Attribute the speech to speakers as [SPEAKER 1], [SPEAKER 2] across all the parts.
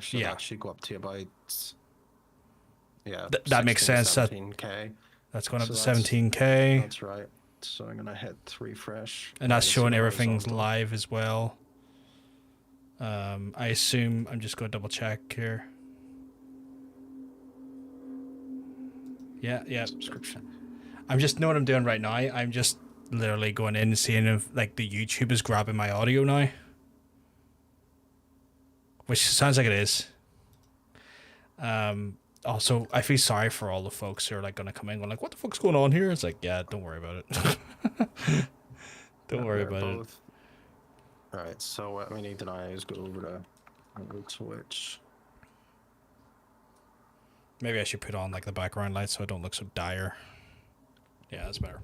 [SPEAKER 1] So that should go up to about,
[SPEAKER 2] that makes sense.
[SPEAKER 1] 17K.
[SPEAKER 2] That's going up to 17K.
[SPEAKER 1] That's right. So I'm gonna hit refresh.
[SPEAKER 2] And that's showing everything's live as well. I assume I'm just going to double check here. Yeah.
[SPEAKER 1] Subscription.
[SPEAKER 2] I'm just know what I'm doing right now. I'm just literally going in and seeing if like the YouTube is grabbing my audio now, which sounds like it is. Also, I feel sorry for all the folks who are like going to come in going like, what the fuck's going on here? It's like, yeah, don't worry about it. Don't worry about it.
[SPEAKER 1] Alright, so what we need to now is go over to Twitch.
[SPEAKER 2] Maybe I should put on like the background lights so I don't look so dire. Yeah, that's better.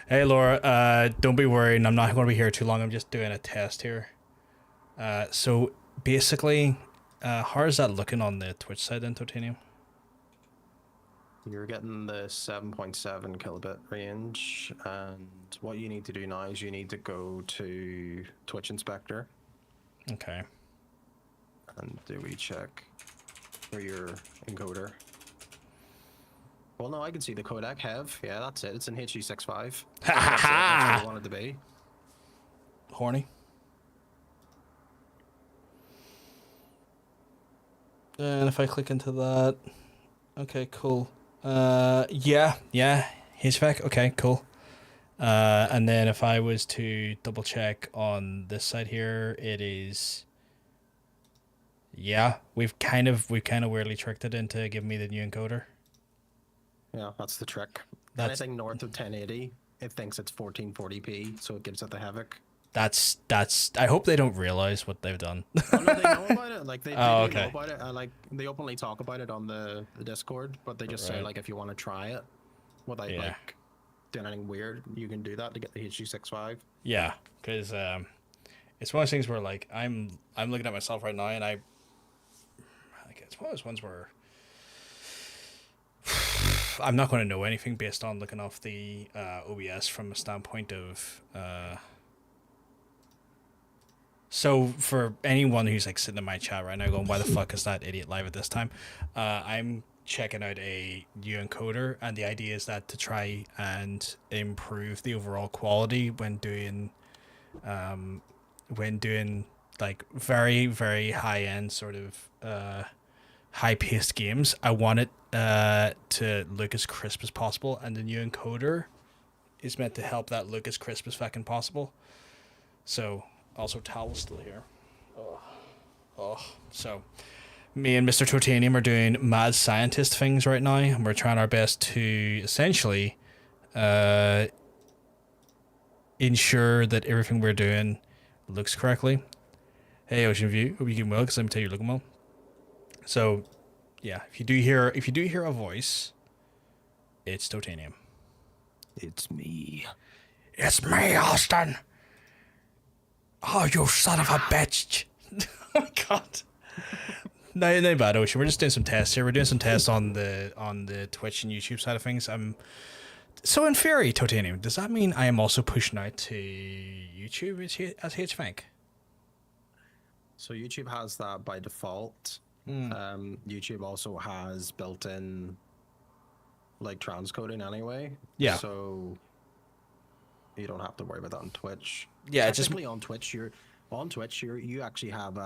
[SPEAKER 2] Hey Laura, don't be worried. I'm not going to be here too long. I'm just doing a test here. So basically, how is that looking on the Twitch side then, Titanium?
[SPEAKER 1] You're getting the 7.7 kilobit range, and what you need to do now is you need to go to Twitch Inspector.
[SPEAKER 2] Okay.
[SPEAKER 1] And do we check for your encoder? Well, no, I can see the codec have. Yeah, that's it. It's in H.E.65. That's what I wanted to be.
[SPEAKER 2] Horny. And if I click into that, okay, cool. Yeah, HVAC. Okay, cool. And then if I was to double check on this side here, it is. Yeah, we've kind of weirdly tricked it into giving me the new encoder.
[SPEAKER 1] Yeah, that's the trick. Anything north of 1080, it thinks it's 1440p, so it gives it the havoc.
[SPEAKER 2] That's. I hope they don't realize what they've done.
[SPEAKER 1] Oh, no, they know about it. Like they know about it, and like they openly talk about it on the Discord. But they just say like, if you want to try it without like doing anything weird, you can do that to get the H.E.65.
[SPEAKER 2] Yeah, because it's one of those things where like I'm looking at myself right now, and like it's one of those ones where I'm not going to know anything based on looking off the OBS from a standpoint of. So for anyone who's like sitting in my chat right now going, why the fuck is that idiot live at this time? I'm checking out a new encoder, and the idea is that to try and improve the overall quality when doing like very, very high end sort of high paced games. I want it to look as crisp as possible, and the new encoder is meant to help that look as crisp as fucking possible. So also, towel's still here. So me and Mr. Titanium are doing mad scientist things right now, and we're trying our best to essentially ensure that everything we're doing looks correctly. Hey, Ocean View, hope you're doing well, because let me tell you, you're looking well. So, yeah, if you do hear a voice, it's Titanium.
[SPEAKER 1] It's me.
[SPEAKER 2] It's me, Austin. Oh, you son of a bitch. Oh, my God. No bad, Ocean. We're just doing some tests here. We're doing some tests on the Twitch and YouTube side of things. So in theory, Titanium, does that mean I am also pushing out to YouTube as HVAC?
[SPEAKER 1] So YouTube has that by default. YouTube also has built-in like transcoding anyway.
[SPEAKER 2] Yeah.
[SPEAKER 1] So you don't have to worry about that on Twitch.
[SPEAKER 2] Yeah,
[SPEAKER 1] technically on Twitch, you actually have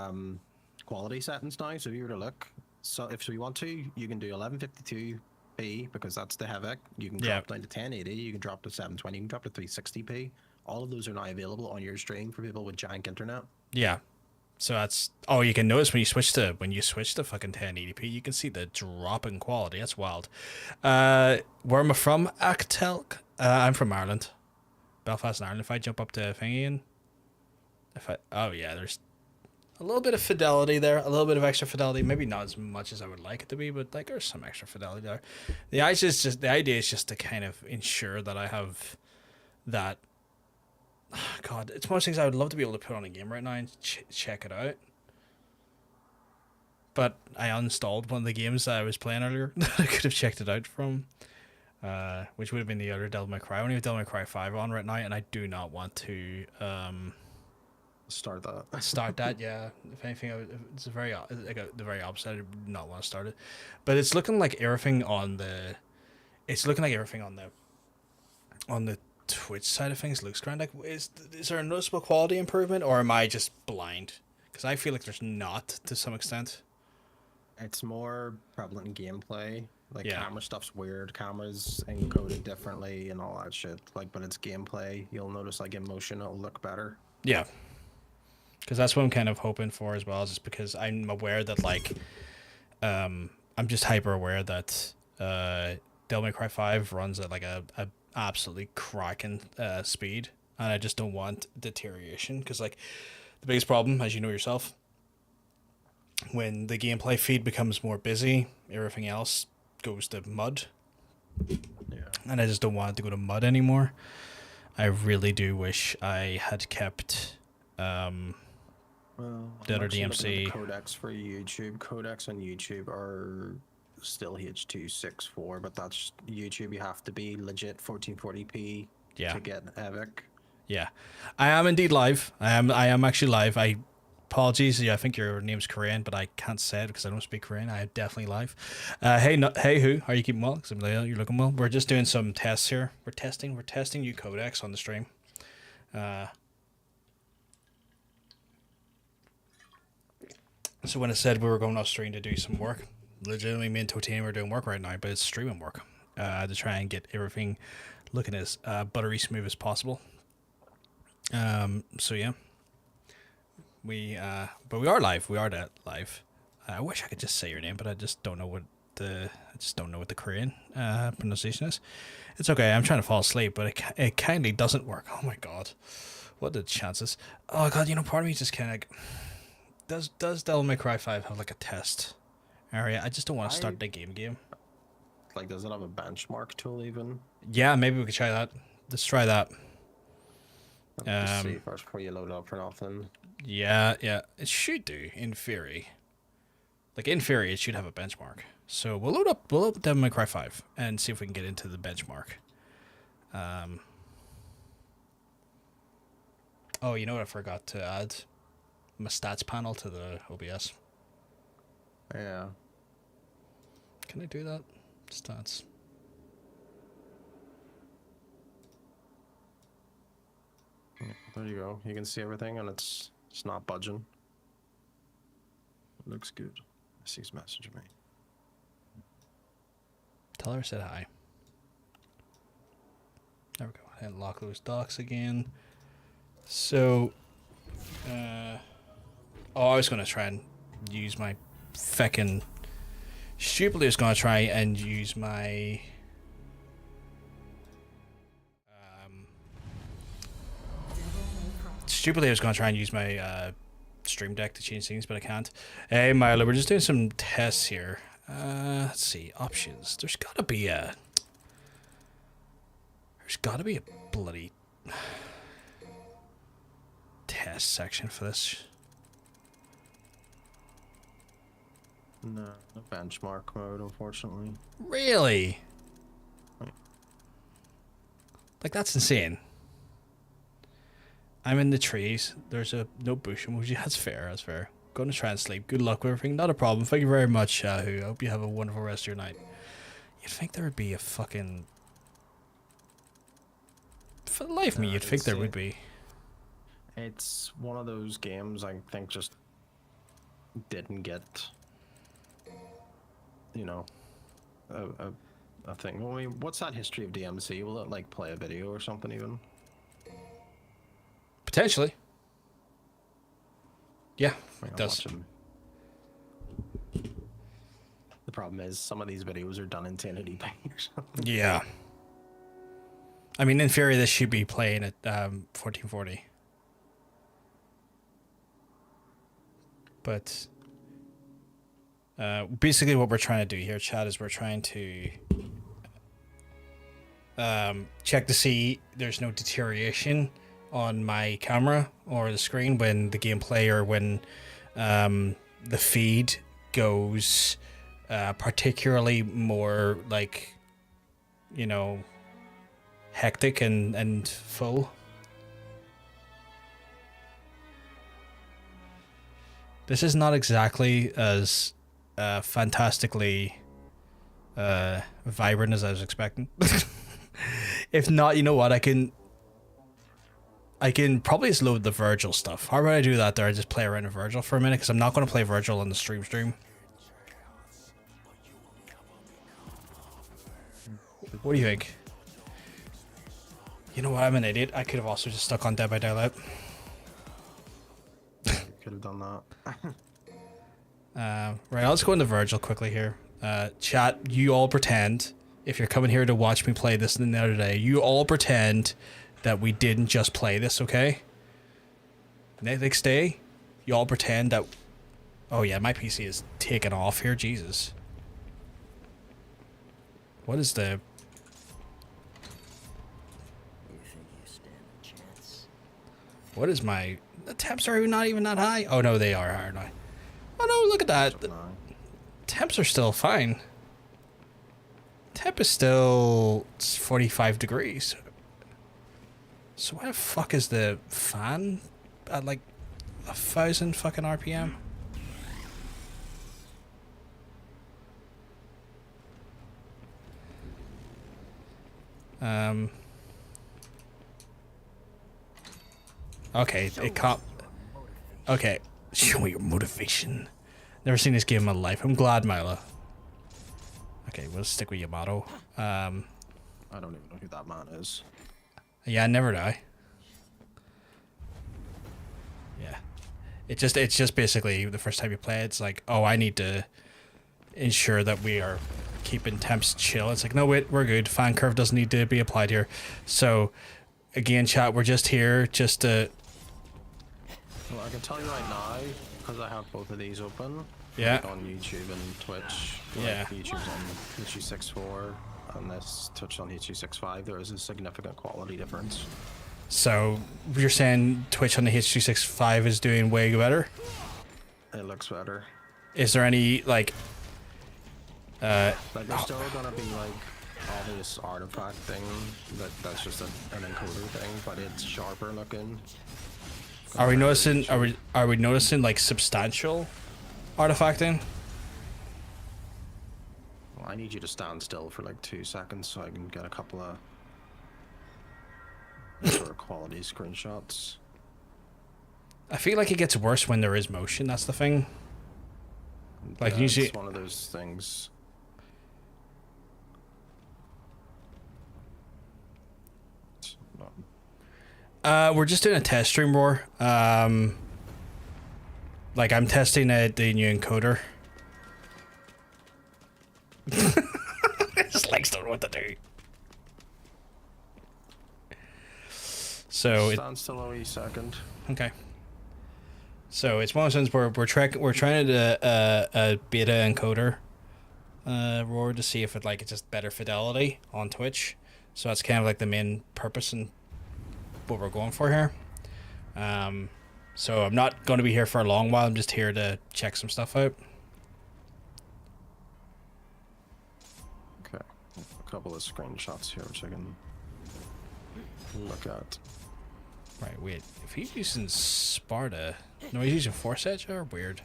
[SPEAKER 1] quality settings now. So if you were to look, so if you want to, you can do 1152p because that's the HEVC. You can drop down to 1080. You can drop to 720. You can drop to 360p. All of those are now available on your stream for people with jank internet.
[SPEAKER 2] Yeah. So that's you can notice when you switch to fucking 1080p, you can see the drop in quality. That's wild. Where am I from? Achtelk. I'm from Ireland, Belfast, Ireland. If I jump up to thingy and there's a little bit of fidelity there, a little bit of extra fidelity. Maybe not as much as I would like it to be, but like there's some extra fidelity there. The idea is just to kind of ensure that I have that. God, it's one of those things I would love to be able to put on a game right now and check it out. But I uninstalled one of the games that I was playing earlier that I could have checked it out from, which would have been the other Devil May Cry. I only have Devil May Cry 5 on right now, and I do not want to.
[SPEAKER 1] Start that.
[SPEAKER 2] Start that, yeah. If anything, it's the very opposite. I do not want to start it, but it's looking like everything on the. It's looking like everything on the Twitch side of things looks grand. Like, is there a noticeable quality improvement, or am I just blind? Because I feel like there's not to some extent.
[SPEAKER 1] It's more prevalent in gameplay. Like,
[SPEAKER 2] Yeah.
[SPEAKER 1] camera stuff's weird. Cameras encoded differently and all that shit. Like, but it's gameplay. You'll notice, like, in motion, it'll look better.
[SPEAKER 2] Yeah. Because that's what I'm kind of hoping for as well, just because I'm aware that, like, I'm just hyper aware that Devil May Cry 5 runs at like a absolutely cracking speed, and I just don't want deterioration. Because, like, the biggest problem, as you know yourself, when the gameplay feed becomes more busy, everything else goes to mud.
[SPEAKER 1] Yeah.
[SPEAKER 2] And I just don't want it to go to mud anymore. I really do wish I had kept
[SPEAKER 1] Well,
[SPEAKER 2] the other
[SPEAKER 1] I'm actually looking
[SPEAKER 2] DMC.
[SPEAKER 1] at the codecs for YouTube. Codecs on YouTube are still H.264, but that's YouTube. You have to be legit 1440p
[SPEAKER 2] Yeah.
[SPEAKER 1] to get Epic.
[SPEAKER 2] Yeah, I am indeed live. I am actually live. I apologies. Yeah, I think your name's Korean, but I can't say it because I don't speak Korean. I am definitely live. Hey, who? Are you keeping well? Because you're looking well. We're just doing some tests here. We're testing new codecs on the stream. So when I said we were going off stream to do some work, legitimately me and Totini were doing work right now, but it's streaming work to try and get everything looking as buttery smooth as possible. So yeah, but we are live. We are live. I wish I could just say your name, but I just don't know what the Korean pronunciation is. It's okay. I'm trying to fall asleep, but it kindly doesn't work. Oh my god, what are the chances? Oh god, part of me just kind of does Devil May Cry 5 have like a test area? I just don't want to start the game.
[SPEAKER 1] Like, does it have a benchmark tool even?
[SPEAKER 2] Yeah, maybe we could try that. Let's try that.
[SPEAKER 1] Let's see first before you load up for nothing.
[SPEAKER 2] Yeah, it should do in theory. Like, in theory, it should have a benchmark. So we'll load up Devil May Cry 5 and see if we can get into the benchmark. Oh, you know what I forgot to add? My stats panel to the OBS.
[SPEAKER 1] Yeah.
[SPEAKER 2] Can I do that? Stats.
[SPEAKER 1] There you go. You can see everything, and it's not budging. It looks good. She's messaging me.
[SPEAKER 2] Tell her I said hi. There we go. And lock those docs again. So, I was going to try and use my feckin' stupidly was going to try and use my Stream Deck to change things, but I can't. Hey, Milo, we're just doing some tests here. Let's see, options. There's gotta be a bloody test section for this.
[SPEAKER 1] No benchmark mode, unfortunately.
[SPEAKER 2] Really? Like, that's insane. I'm in the trees. There's no bush emoji. That's fair. Going to try and sleep. Good luck with everything. Not a problem. Thank you very much, Yahoo. I hope you have a wonderful rest of your night. You'd think there would be a fucking... For the life of me, you'd think there would be.
[SPEAKER 1] It's one of those games I think just didn't get, a thing. I mean, what's that history of DMC? Will it, like, play a video or something even?
[SPEAKER 2] Potentially. Yeah, it
[SPEAKER 1] I'll
[SPEAKER 2] does.
[SPEAKER 1] watch 'em. The problem is some of these videos are done in 1080p or something.
[SPEAKER 2] Yeah. I mean, in theory, this should be playing at 1440. But basically what we're trying to do here, chat, is we're trying to check to see there's no deterioration on my camera or the screen when the gameplay or when the feed goes particularly more like, hectic and full. This is not exactly as fantastically vibrant as I was expecting. If not, you know what? I can probably just load the Virgil stuff. How about I do that there? I just play around with Virgil for a minute because I'm not going to play Virgil on the stream. What do you think? You know what? I'm an idiot. I could have also just stuck on Dead by Daylight.
[SPEAKER 1] Could have done
[SPEAKER 2] that. Right, let's go into Virgil quickly here. Chat, you all pretend, if you're coming here to watch me play this the other day, you all pretend that we didn't just play this, okay? Next day, you all pretend that... Oh yeah, my PC is taking off here, Jesus. What is the... What is my... The temps are not even that high. Oh no, they are higher now. Oh no, look at that. The temps are still fine. Temp is still 45 degrees. So why the fuck is the fan at like 1,000 fucking RPM? Okay, it can't. Okay, show me your motivation. Never seen this game in my life. I'm glad, Mila. Okay, we'll stick with Yamato.
[SPEAKER 1] I don't even know who that man is.
[SPEAKER 2] Yeah, never die. Yeah, it's just basically the first time you play, it's like, oh, I need to ensure that we are keeping temps chill. It's like, no, wait, we're good. Fan curve doesn't need to be applied here. So, again, chat, we're just here just to.
[SPEAKER 1] Well, I can tell you right now, because I have both of these open.
[SPEAKER 2] Yeah.
[SPEAKER 1] Like on YouTube and Twitch.
[SPEAKER 2] Yeah.
[SPEAKER 1] Like YouTube's on H.264 and this Twitch on H.265. There is a significant quality difference.
[SPEAKER 2] So you're saying Twitch on the H.265 is doing way better?
[SPEAKER 1] It looks better.
[SPEAKER 2] Is there any like?
[SPEAKER 1] Like there's still gonna be like obvious artifact thing that's just an encoder thing, but it's sharper looking.
[SPEAKER 2] Are we noticing? Are we noticing like substantial artifacting?
[SPEAKER 1] Well, I need you to stand still for like 2 seconds so I can get a couple of sort of quality screenshots.
[SPEAKER 2] I feel like it gets worse when there is motion. That's the thing. Like usually,
[SPEAKER 1] it's one of those things.
[SPEAKER 2] We're just doing a test stream, Roar. Like I'm testing the new encoder. His legs don't know what to do. So
[SPEAKER 1] stand still a wee second.
[SPEAKER 2] Okay. So it's one of those things where we're trying to do a beta encoder, Roar, to see if it it's just better fidelity on Twitch. So that's kind of like the main purpose and what we're going for here. So I'm not going to be here for a long while. I'm just here to check some stuff out.
[SPEAKER 1] Okay, a couple of screenshots here which I can look at.
[SPEAKER 2] Right, wait. If he's using Sparta, no, he's using Force Edge or weird.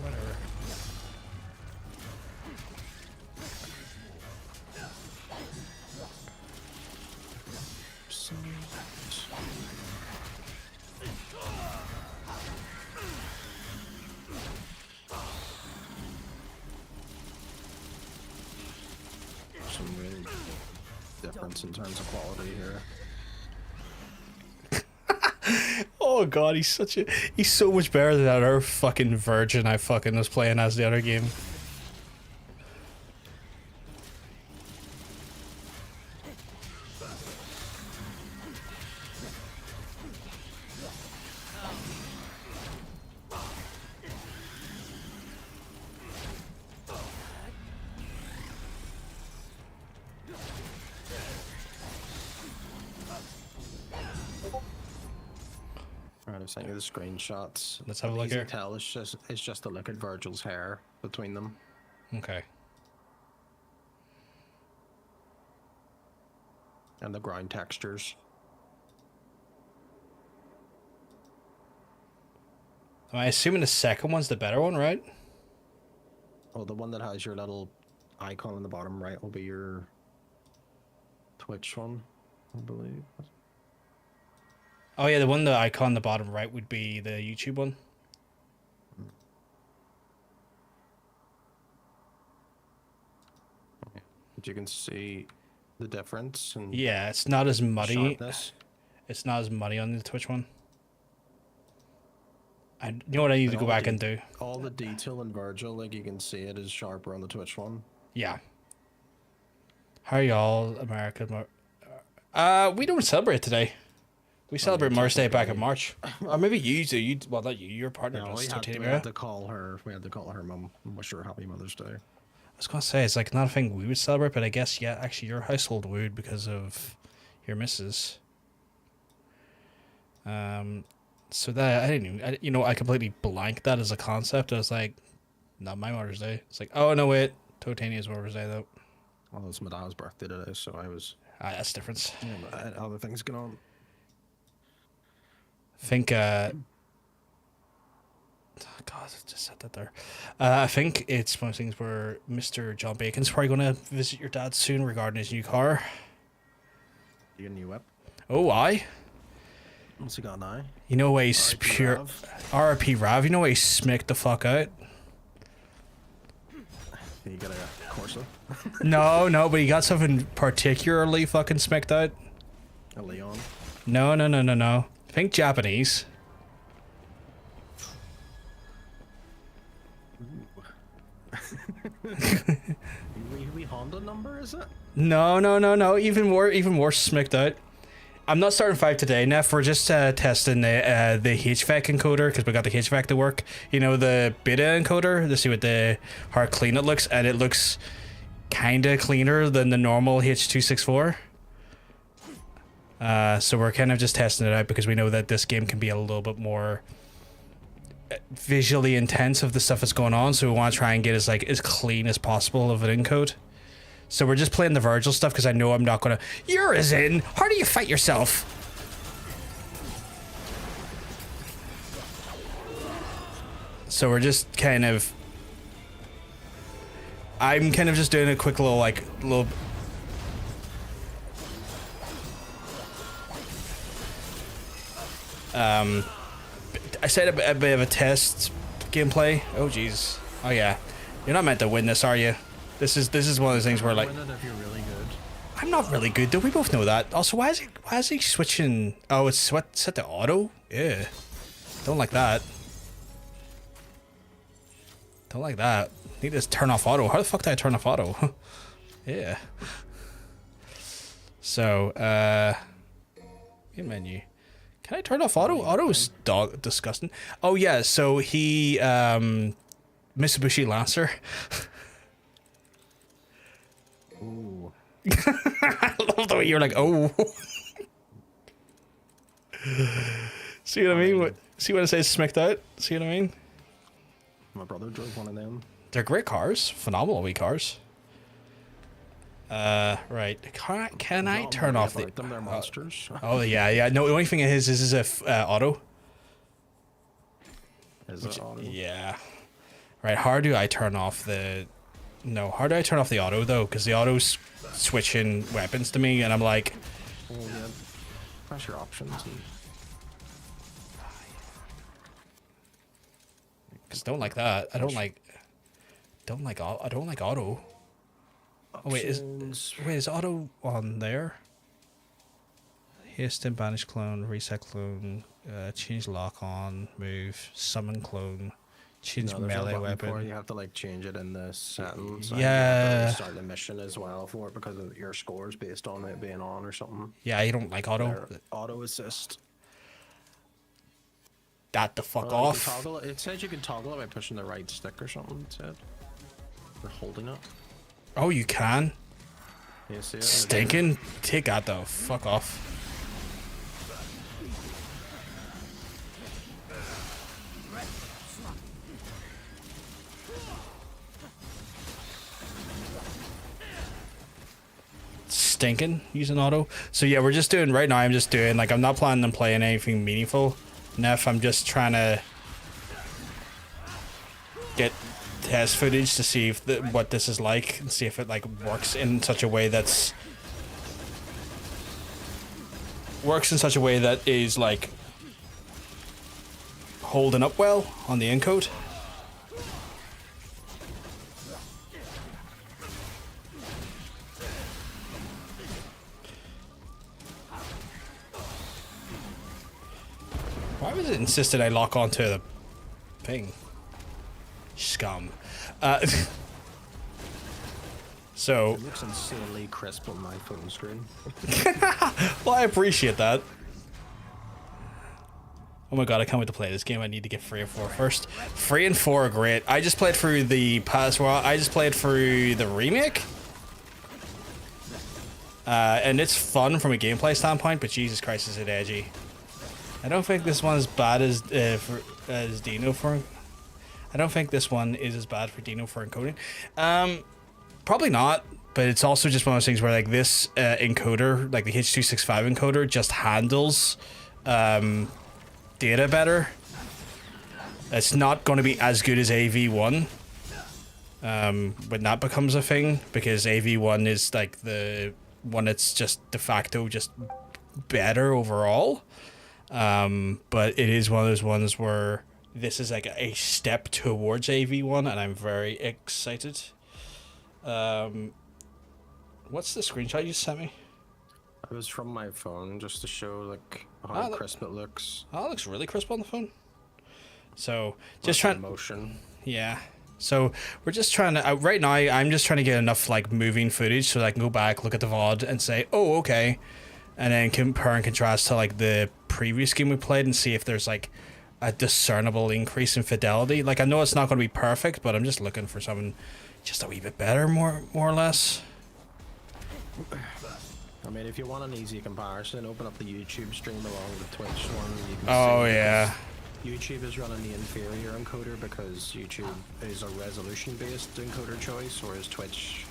[SPEAKER 2] Whatever.
[SPEAKER 1] Some really difference in terms of quality here.
[SPEAKER 2] Oh god, he's so much better than that other fucking virgin I fucking was playing as the other game.
[SPEAKER 1] Alright, I've sent you the screenshots.
[SPEAKER 2] Let's have a look
[SPEAKER 1] Easy
[SPEAKER 2] here.
[SPEAKER 1] to tell it's just to look at Virgil's hair between them.
[SPEAKER 2] Okay.
[SPEAKER 1] And the ground textures.
[SPEAKER 2] I'm assuming the second one's the better one, right?
[SPEAKER 1] Oh, the one that has your little icon in the bottom right will be your Twitch one, I believe.
[SPEAKER 2] Oh yeah, the icon in the bottom right would be the YouTube one.
[SPEAKER 1] But you can see the difference. And
[SPEAKER 2] Yeah, it's not as muddy.
[SPEAKER 1] sharpness.
[SPEAKER 2] It's not as muddy on the Twitch one. You know what I need to go back and do?
[SPEAKER 1] All the detail in Virgil, like you can see it is sharper on the Twitch one.
[SPEAKER 2] Yeah. How are y'all, America? We don't celebrate today. We celebrate Mother's Day back in March. Or maybe you do. Well, not you. Your partner
[SPEAKER 1] No,
[SPEAKER 2] does.
[SPEAKER 1] we had to call her. We had to call her mum and wish her happy Mother's Day.
[SPEAKER 2] I was gonna say it's like not a thing we would celebrate, but I guess yeah, actually your household would because of your missus. So that I didn't even, I completely blanked that as a concept. I was like, not my Mother's Day. It's like, oh no wait, Totania's Mother's Day though.
[SPEAKER 1] Well, it's my dad's birthday today, so I was.
[SPEAKER 2] That's different.
[SPEAKER 1] I had other things going on.
[SPEAKER 2] I think God, I just said that there. I think it's one of those things where Mr. John Bacon's probably going to visit your dad soon regarding his new car.
[SPEAKER 1] You get a new whip?
[SPEAKER 2] Oh, I.
[SPEAKER 1] What's he got now?
[SPEAKER 2] You know why he's
[SPEAKER 1] RIP
[SPEAKER 2] pure
[SPEAKER 1] Rav.
[SPEAKER 2] RP Rav. You know why he smacked the fuck out?
[SPEAKER 1] You get a Corsa?
[SPEAKER 2] No, but he got something particularly fucking smacked out.
[SPEAKER 1] A Leon?
[SPEAKER 2] No. Think Japanese.
[SPEAKER 1] We Honda number, is it?
[SPEAKER 2] No. Even more smacked out. I'm not starting 5 today, Neff. We're just testing the HVAC encoder because we got the HVAC to work. You know, the beta encoder to see how clean it looks, and it looks kind of cleaner than the normal H264. So we're kind of just testing it out because we know that this game can be a little bit more visually intense of the stuff that's going on. So we want to try and get as clean as possible of an encode. So we're just playing the Virgil stuff because I know I'm not gonna. You're as in. How do you fight yourself? So we're just kind of. I'm kind of just doing a quick little. I said a bit of a test gameplay. Oh jeez. Oh yeah. You're not meant to win this, are you? This is one of those things where like.
[SPEAKER 1] Win it if you're really good.
[SPEAKER 2] I'm not really good though. We both know that. Also, why is he switching? Oh, it's set to auto. Yeah. Don't like that. Don't like that. Need to turn off auto. How the fuck did I turn off auto? Yeah. So, main menu. Can I turn off auto? Auto is disgusting. Oh yeah. So he Mitsubishi Lancer.
[SPEAKER 1] Ooh.
[SPEAKER 2] I love the way you're like, oh. See what I mean? See what I say smacked out? See what I mean?
[SPEAKER 1] My brother drove one of them.
[SPEAKER 2] They're great cars. Phenomenal wee cars. Right. Can I turn off the...
[SPEAKER 1] Them, they're monsters.
[SPEAKER 2] Oh, yeah. No, the only thing is auto.
[SPEAKER 1] Is it auto?
[SPEAKER 2] Yeah. Right, how do I turn off the... No, how do I turn off the auto, though? Because the auto's switching weapons to me, and I'm like...
[SPEAKER 1] Oh, yeah. Press your options.
[SPEAKER 2] Because don't like that. I don't like auto. Oh, wait, is auto on there? Haste and banish clone, reset clone, change lock on, move, summon clone, change melee weapon.
[SPEAKER 1] You have to like change it in the settings.
[SPEAKER 2] Yeah.
[SPEAKER 1] Start the mission as well for it because of your scores based on it being on or something.
[SPEAKER 2] Yeah, you don't like auto.
[SPEAKER 1] Auto assist.
[SPEAKER 2] That the fuck off.
[SPEAKER 1] It says you can toggle it by pushing the right stick or something. It said. Or holding it.
[SPEAKER 2] Oh, you can.
[SPEAKER 1] You see it?
[SPEAKER 2] Stinking. Take that though. Fuck off. stinking using auto. So yeah, we're just doing right now. I'm just doing like I'm not planning on playing anything meaningful. Enough. I'm just trying to get test footage to see if what this is like and see if it like works in such a way that is like holding up well on the encode. Why was it insisted I lock onto the thing? Scum. So
[SPEAKER 1] it looks insanely crisp on my phone screen.
[SPEAKER 2] well, I appreciate that. Oh my god, I can't wait to play this game. I need to get 3 and 4 first. 3 and 4 are great. I just played through the remake. And it's fun from a gameplay standpoint, but Jesus Christ, is it edgy. I don't think this one is bad as Dino for. I don't think this one is as bad for Dino for encoding. Probably not, but it's also just one of those things where like this encoder, like the H.265 encoder, just handles data better. It's not going to be as good as AV1 when that becomes a thing, because AV1 is like the one that's just de facto just better overall. But it is one of those ones where this is like a step towards AV1, and I'm very excited. What's the screenshot you sent me?
[SPEAKER 1] It was from my phone, just to show like how crisp it looks.
[SPEAKER 2] Oh, it looks really crisp on the phone. So just trying
[SPEAKER 1] motion.
[SPEAKER 2] Yeah. So we're just trying to right now. I'm just trying to get enough like moving footage so that I can go back, look at the VOD, and say, oh, okay, and then compare and contrast to like the previous game we played and see if there's like a discernible increase in fidelity. Like I know it's not going to be perfect, but I'm just looking for something just a wee bit better, more or less.
[SPEAKER 1] I mean, if you want an easy comparison, open up the YouTube stream along with the Twitch one. You can
[SPEAKER 2] oh
[SPEAKER 1] see
[SPEAKER 2] yeah.
[SPEAKER 1] YouTube is running the inferior encoder because YouTube is a resolution-based encoder choice, whereas Twitch,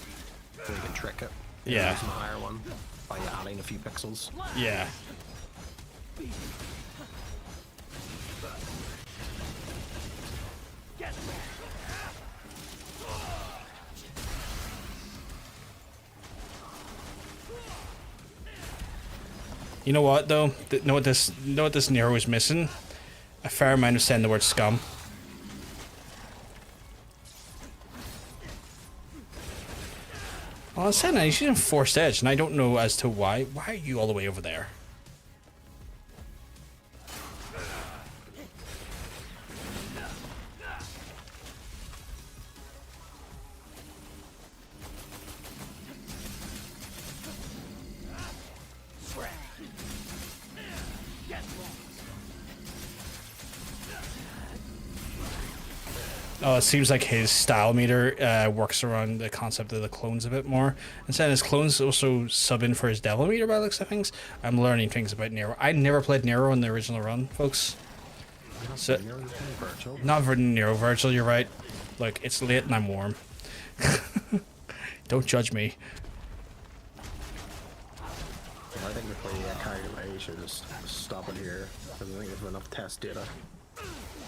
[SPEAKER 1] they can trick it.
[SPEAKER 2] Yeah.
[SPEAKER 1] Using a higher one by adding a few pixels.
[SPEAKER 2] Yeah. You know what though? Know what this Nero is missing? A fair amount of saying the word scum. Well, I'm saying that he's using forced edge, and I don't know as to why. Why are you all the way over there? Oh, it seems like his style meter works around the concept of the clones a bit more. Instead, his clones also sub in for his devil meter by the looks of things. I'm learning things about Nero. I never played Nero in the original run, folks. So, not Nero Virgil, you're right. Look, it's late and I'm warm. Don't judge me.
[SPEAKER 1] Well, I think before you get carried away, you should just stop it here, because I think there's enough test data.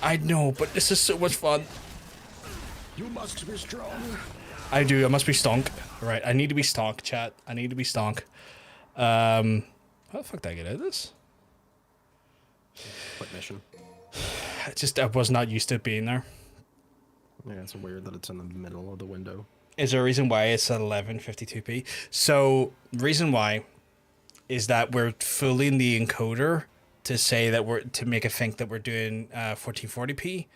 [SPEAKER 2] I know, but this is so much fun.
[SPEAKER 1] You must be strong.
[SPEAKER 2] I do. I must be stonk. Right. I need to be stonk, chat. I need to be stonk. How the fuck did I get out of this?
[SPEAKER 1] What mission?
[SPEAKER 2] I was not used to it being there.
[SPEAKER 1] Yeah, it's weird that it's in the middle of the window.
[SPEAKER 2] Is there a reason why it's at 1152p? So, reason why is that we're fooling the encoder to say that to make it think that we're doing 1440p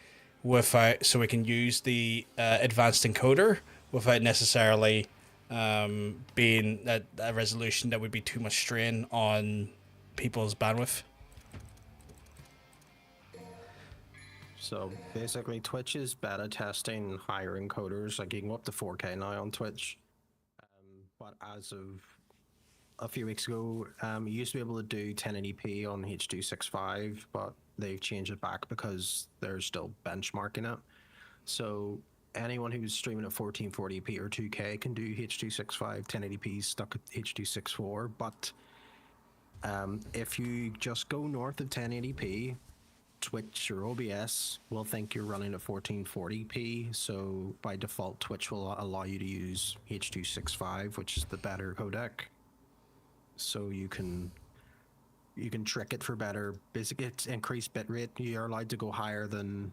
[SPEAKER 2] so we can use the advanced encoder without necessarily being at a resolution that would be too much strain on people's bandwidth.
[SPEAKER 1] So basically, Twitch is beta testing higher encoders. Like you can go up to 4K now on Twitch, but as of a few weeks ago, you used to be able to do 1080p on H.265, but they've changed it back because they're still benchmarking it. So anyone who's streaming at 1440p or 2K can do H.265 1080p stuck at H.264, but if you just go north of 1080p, Twitch or OBS will think you're running at 1440p, so by default Twitch will allow you to use H.265, which is the better codec. So you can trick it for better. Basically, it's increased bitrate. You're allowed to go higher than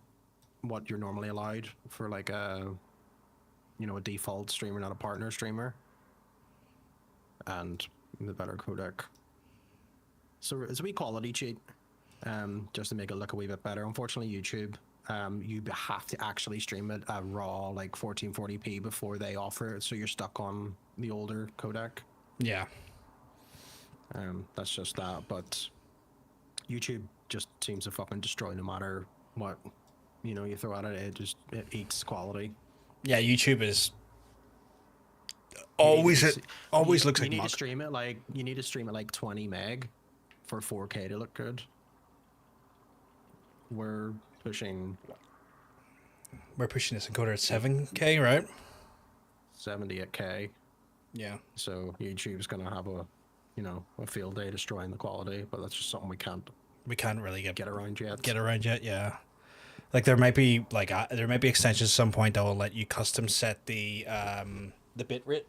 [SPEAKER 1] what you're normally allowed for like a default streamer, not a partner streamer, and the better codec. So it's a wee quality cheat, just to make it look a wee bit better. Unfortunately, YouTube, you have to actually stream it at raw, like 1440p before they offer it, so you're stuck on the older codec.
[SPEAKER 2] Yeah.
[SPEAKER 1] That's just that, but YouTube just seems to fucking destroy no matter what, you throw at it. It eats quality.
[SPEAKER 2] Yeah, YouTube is always looks like
[SPEAKER 1] you need
[SPEAKER 2] muck.
[SPEAKER 1] to stream it like 20 meg for 4K to look good. We're pushing
[SPEAKER 2] this encoder at 7K, right?
[SPEAKER 1] 78K.
[SPEAKER 2] Yeah.
[SPEAKER 1] So YouTube's gonna have a field day destroying the quality, but that's just something we can't
[SPEAKER 2] really get
[SPEAKER 1] around yet.
[SPEAKER 2] Yeah. Like there might be extensions at some point that will let you custom set the bitrate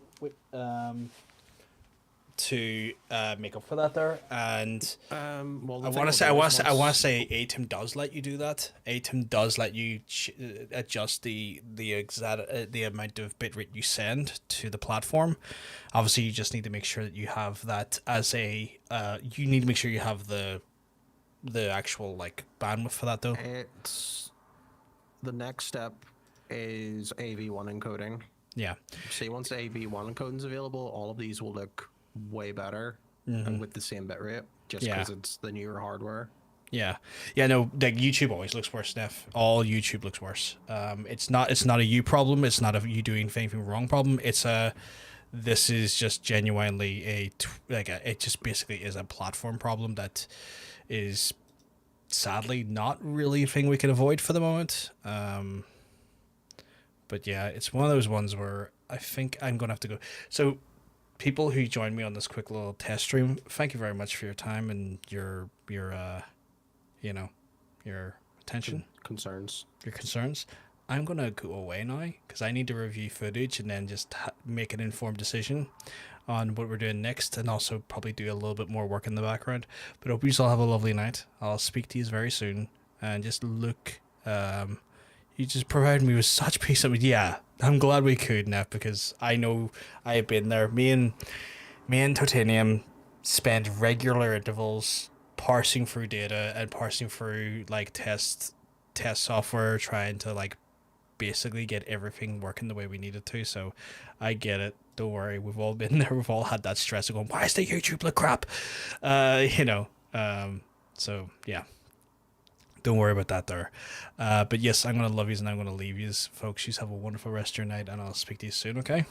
[SPEAKER 2] to make up for that there, and
[SPEAKER 1] well,
[SPEAKER 2] I want to say ATEM does let you do that. ATEM does let you adjust the exact the amount of bitrate you send to the platform. Obviously, you just need to make sure that you have that as a you need to make sure you have the actual like bandwidth for that though.
[SPEAKER 1] It's the next step is AV1 encoding.
[SPEAKER 2] Yeah.
[SPEAKER 1] See, once AV1 encoding is available, all of these will look way better and with the same bitrate, just because it's the newer hardware.
[SPEAKER 2] Yeah, no, like YouTube always looks worse, Neff. All YouTube looks worse. It's not a you problem. It's not a you doing anything wrong problem. This is just genuinely it just basically is a platform problem that is sadly not really a thing we can avoid for the moment. But yeah, it's one of those ones where I think I'm gonna have to go. So people who joined me on this quick little test stream, thank you very much for your time and your attention,
[SPEAKER 1] concerns.
[SPEAKER 2] your concerns. I'm gonna go away now because I need to review footage and then just make an informed decision on what we're doing next, and also probably do a little bit more work in the background. But hope you all have a lovely night. I'll speak to you very soon, and just look. You just provided me with such peace of mind. Yeah, I'm glad we could, Neff, because I know I have been there. Me and Titanium spend regular intervals parsing through data and parsing through like test software, trying to like basically get everything working the way we need it to. So I get it. Don't worry. We've all been there. We've all had that stress of going, why is the YouTube look crap? So yeah. Don't worry about that there. But yes, I'm going to love you and I'm going to leave you, folks. You have a wonderful rest of your night, and I'll speak to you soon, okay?